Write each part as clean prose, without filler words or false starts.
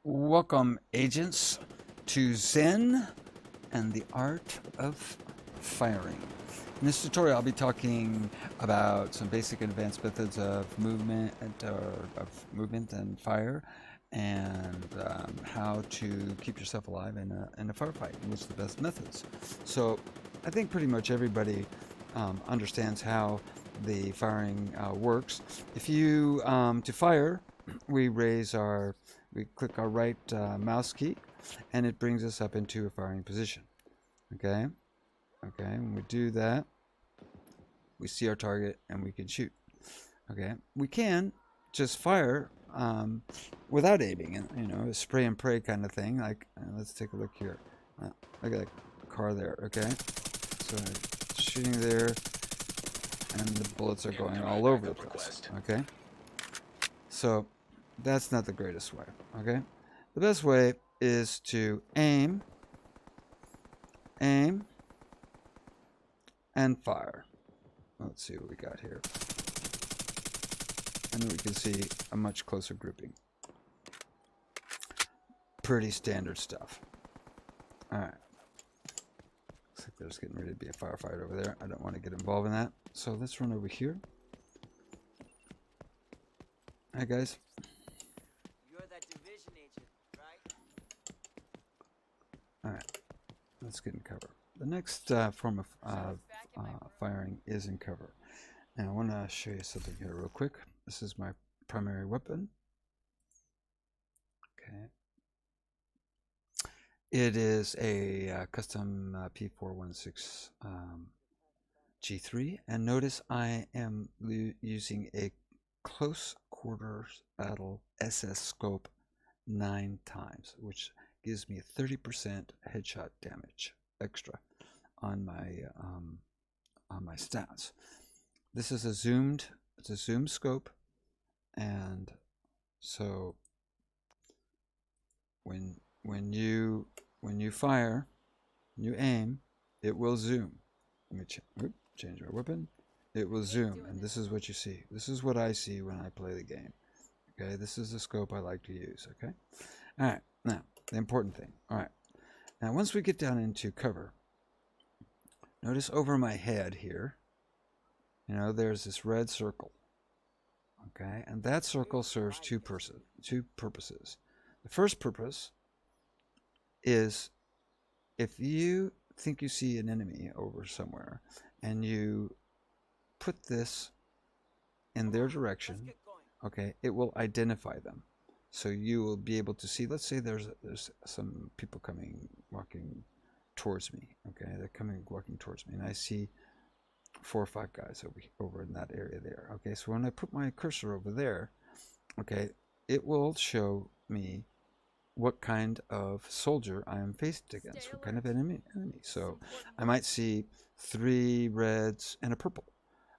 Welcome, agents, to Zen and the Art of Firing. In this tutorial, I'll be talking about some basic advanced methods of movement and fire, and how to keep yourself alive in a firefight, and what's the best methods. So, I think pretty much everybody understands how the firing works. If you to fire, we click our right mouse key, and it brings us up into a firing position. Okay, when we do that, we see our target and we can shoot. Okay, we can just fire without aiming, and a spray and pray kind of thing. Like, let's take a look here. Look at that car there. Okay, so shooting there, and the bullets are going all over the place. Okay, so that's not the greatest way. Okay, the best way is to aim, and fire. Let's see what we got here. And then we can see a much closer grouping. Pretty standard stuff. Alright. Looks like there's getting ready to be a firefight over there. I don't want to get involved in that. So let's run over here. Hi, guys. You're that division agent, right? Alright. Let's get in cover. The next form of firing is in cover. And I want to show you something here real quick. This is my primary weapon. Okay. It is a custom P416 G3, and notice I am using a close quarters battle SS scope 9 times, which gives me 30% headshot damage extra on my stats. This is a zoom scope, and so when you fire, you aim, it will zoom. Let me change our weapon. It will zoom, and this is what you see. This is what I see when I play the game. Okay, this is the scope I like to use. Okay, all right. Now the important thing. All right. Now once we get down into cover, notice over my head here, there's this red circle. Okay, and that circle serves two purposes. The first purpose is if you think you see an enemy over somewhere and you put this in their direction, okay, it will identify them. So you will be able to see, let's say there's some people walking towards me. Okay, they're walking towards me, and I see 4 or 5 guys over in that area there. Okay, so when I put my cursor over there, okay, it will show me what kind of soldier I am faced against, what kind of enemy. So I might see 3 reds and a purple,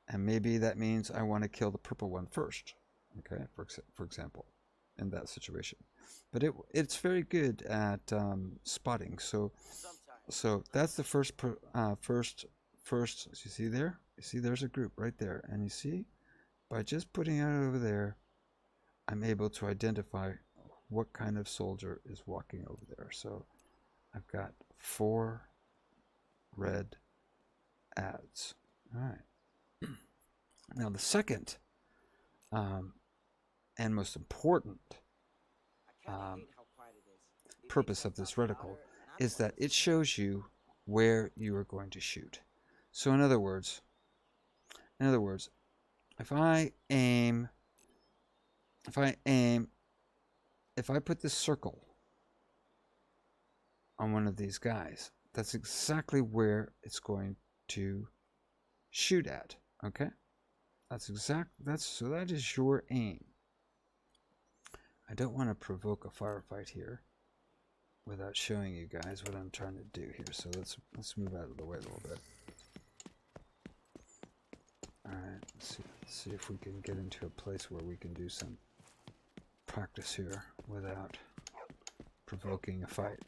and maybe that means I want to kill the purple one first. Okay, for example, in that situation. But it's very good at spotting. So that's the first. You see there? You see there's a group right there, and you see by just putting it over there, I'm able to identify what kind of soldier is walking over there. So I've got 4 red ads. All right. Now the second and most important purpose of this reticle is that it shows you where you are going to shoot. So in other words, if I put this circle on one of these guys, that's exactly where it's going to shoot at. Okay, so that is your aim. I don't want to provoke a firefight here without showing you guys what I'm trying to do here. So let's move out of the way a little bit. All right, let's see if we can get into a place where we can do some practice here without provoking a fight.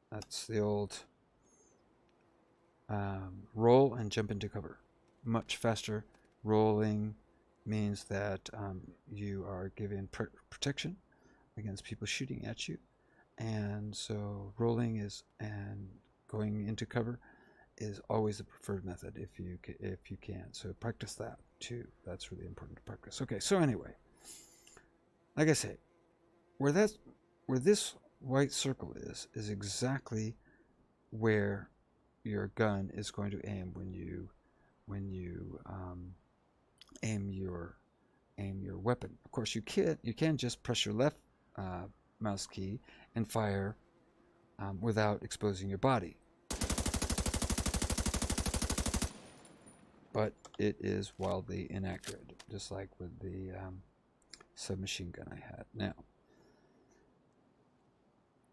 That's the old roll and jump into cover. Much faster rolling means that you are given protection against people shooting at you. And so rolling is and going into cover is always the preferred method if you can. So practice that too. That's really important to practice. Okay, so anyway, like I say, where this white circle is exactly where your gun is going to aim when you aim your weapon. Of course, you can just press your left mouse key and fire without exposing your body. But it is wildly inaccurate, just like with the submachine gun I had. Now,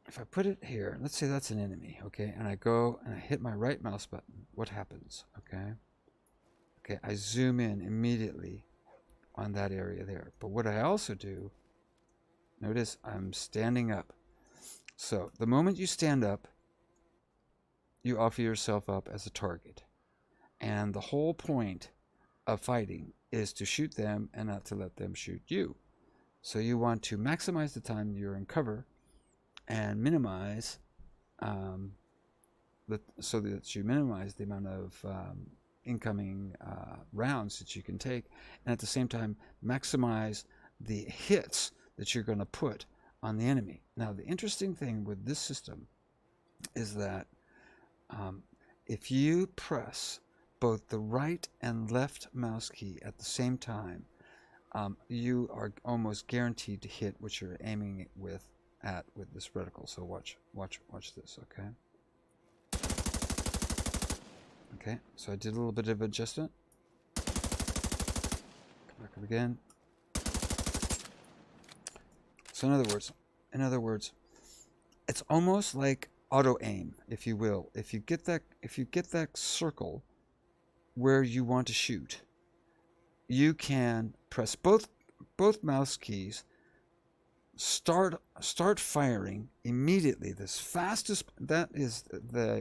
if I put it here, let's say that's an enemy, okay, and I go and I hit my right mouse button, what happens, okay? Okay, I zoom in immediately on that area there. But what I also do, notice I'm standing up. So the moment you stand up, you offer yourself up as a target. And the whole point of fighting is to shoot them and not to let them shoot you. So you want to maximize the time you're in cover and minimize so that you minimize the amount of incoming rounds that you can take, and at the same time maximize the hits that you're going to put on the enemy. Now, the interesting thing with this system is that if you press both the right and left mouse key at the same time, you are almost guaranteed to hit what you're aiming with this reticle. So watch this, okay? Okay, so I did a little bit of adjustment. Come back up again. So in other words, it's almost like auto aim, if you will. If you get that circle where you want to shoot, you can press both mouse keys, start firing immediately. The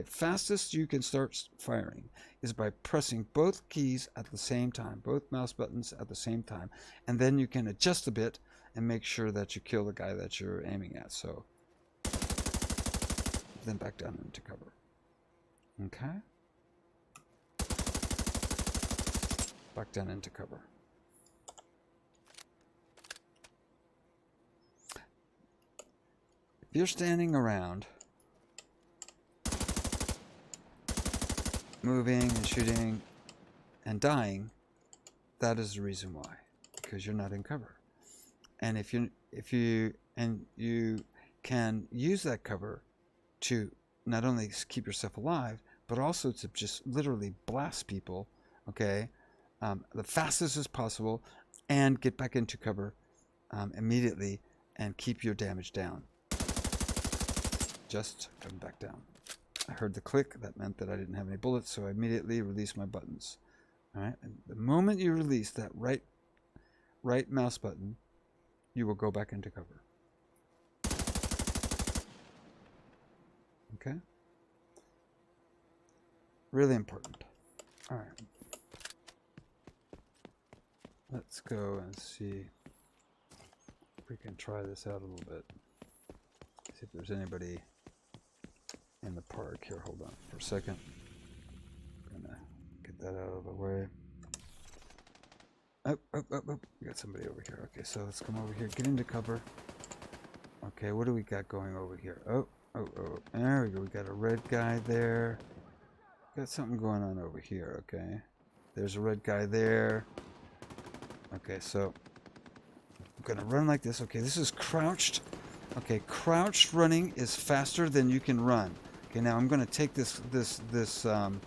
fastest you can start firing is by pressing both keys at the same time, both mouse buttons at the same time, and then you can adjust a bit and make sure that you kill the guy that you're aiming at. So then back down into cover. Okay, back down into cover. If you're standing around, moving and shooting and dying, that is the reason why, because you're not in cover. And if you can use that cover to not only keep yourself alive, but also to just literally blast people, okay, the fastest as possible, and get back into cover immediately and keep your damage down. Just come back down. I heard the click. That meant that I didn't have any bullets, so I immediately released my buttons. All right. And the moment you release that right mouse button, you will go back into cover. Okay. Really important. All right. Let's go and see if we can try this out a little bit. See if there's anybody in the park here. Hold on for a second. I'm gonna get that out of the way. Oh, we got somebody over here. Okay, so let's come over here, get into cover. Okay, what do we got going over here? Oh, there we go. We got a red guy there. Got something going on over here. Okay, there's a red guy there. Okay, so I'm gonna run like this. Okay, this is crouched. Okay, crouched running is faster than you can run. Okay, now I'm gonna take this I'm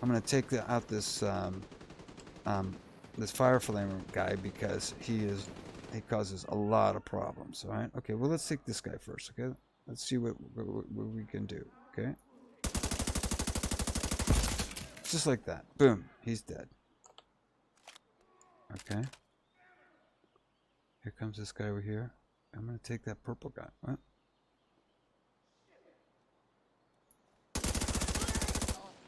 gonna take out this fire flamer guy because he causes a lot of problems. All right. Okay. Well, let's take this guy first. Okay. Let's see what we can do. Okay. Just like that. Boom. He's dead. Okay. Here comes this guy over here. I'm gonna take that purple guy. What?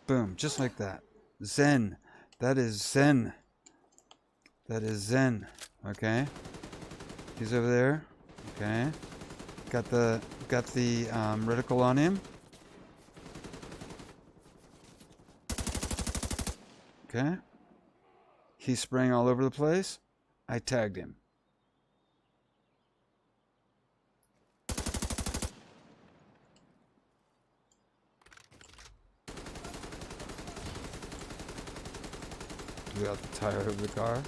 Boom. Just like that. Zen. That is Zen. That is Zen. Okay. He's over there. Okay. Got the reticle on him. Okay. He's spraying all over the place. I tagged him. Blew out the tire of the car.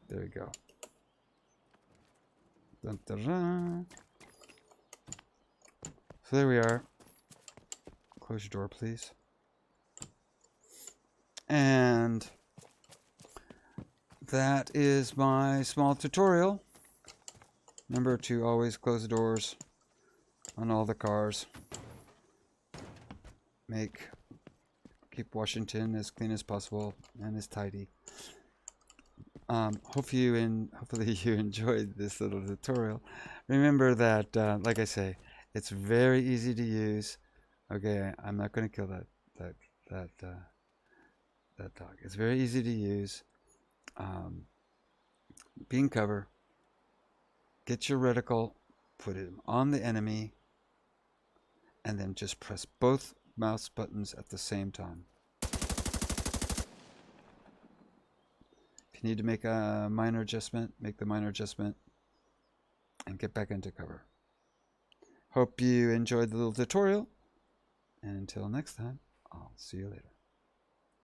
There we go. Dun, dun, dun. So there we are. Close your door, please. And that is my small tutorial. Remember to always close the doors on all the cars. Keep Washington as clean as possible and as tidy. Hopefully you enjoyed this little tutorial. Remember that, like I say, it's very easy to use. Okay, I'm not going to kill that dog. It's very easy to use. Be in cover. Get your reticle, put it on the enemy, and then just press both mouse buttons at the same time. If you need to make a minor adjustment, make the minor adjustment and get back into cover. Hope you enjoyed the little tutorial, and until next time, I'll see you later.